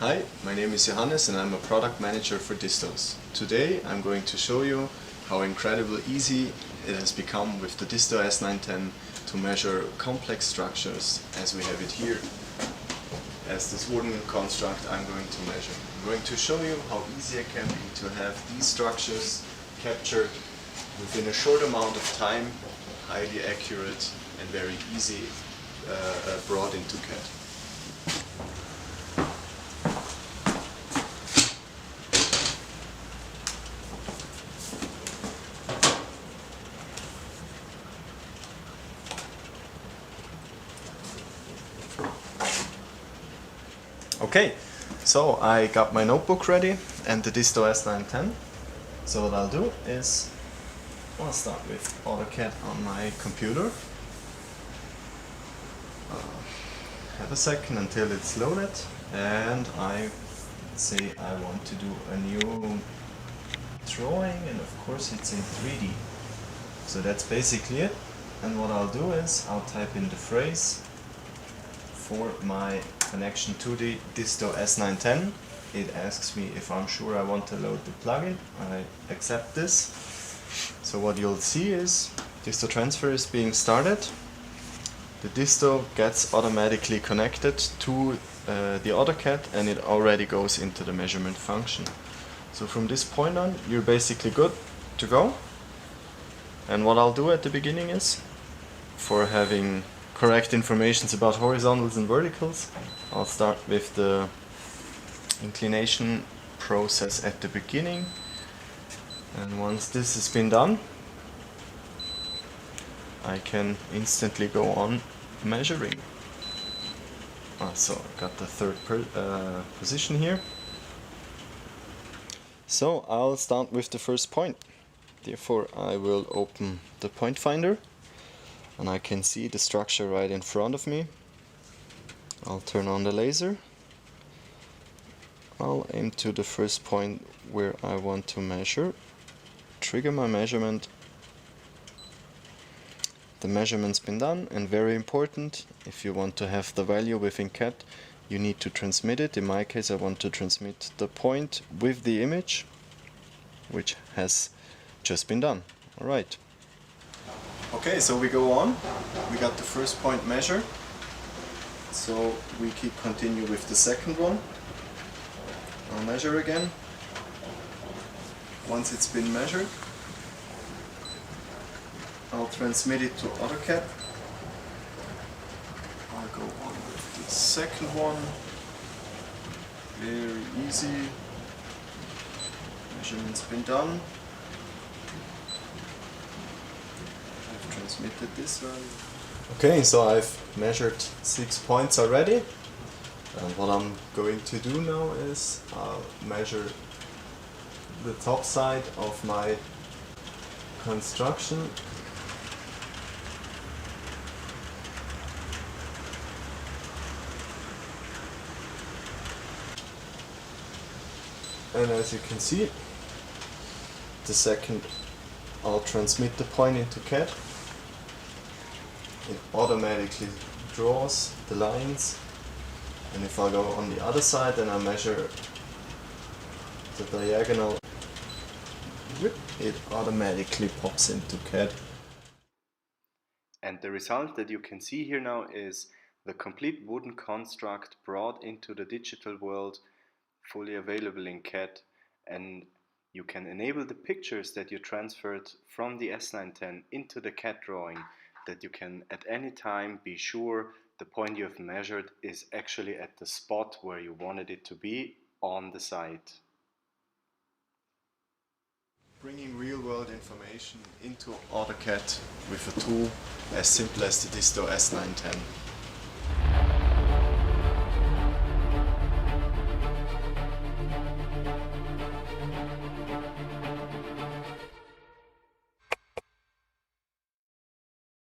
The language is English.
Hi, my name is Johannes and I'm a product manager for Distos. Today I'm going to show you how incredibly easy it has become with the DISTO S910 to measure complex structures as we have it here. As this wooden construct I'm going to measure. I'm going to show you how easy it can be to have these structures captured within a short amount of time, highly accurate and very easy brought into CAD. Okay, so I got my notebook ready and the DISTO S910. So what I'll do is I'll start with AutoCAD on my computer. Have a second until it's loaded, and I say I want to do a new drawing, and of course it's in 3D. So that's basically it. And what I'll do is I'll type in the phrase for my connection to the DISTO S910. It asks me if I'm sure I want to load the plugin. I accept this. So what you'll see is Disto Transfer is being started. The Disto gets automatically connected to the AutoCAD and it already goes into the measurement function. So from this point on you're basically good to go. And what I'll do at the beginning is, for having correct information about horizontals and verticals, I'll start with the inclination process at the beginning, and once this has been done I can instantly go on measuring. So I got the third position here. So I'll start with the first point. Therefore I will open the point finder and I can see the structure right in front of me. I'll turn on the laser. I'll aim to the first point where I want to measure. Trigger my measurement. The measurement's been done, and very important, if you want to have the value within CAD, you need to transmit it. In my case I want to transmit the point with the image, which has just been done. Alright. Okay, so we go on. We got the first point measured. So we continue with the second one. I'll measure again. Once it's been measured, I'll transmit it to AutoCAD. I'll go on with the second one. Very easy. Measurement's been done. Transmitted this value. Okay, so I've measured 6 points already, and what I'm going to do now is I'll measure the top side of my construction. And as you can see, the second I'll transmit the point into CAD. It automatically draws the lines, and if I go on the other side then I measure the diagonal, it automatically pops into CAD. And the result that you can see here now is the complete wooden construct brought into the digital world, fully available in CAD, and you can enable the pictures that you transferred from the S910 into the CAD drawing, that you can at any time be sure the point you have measured is actually at the spot where you wanted it to be on the site. Bringing real-world information into AutoCAD with a tool as simple as the DISTO S910.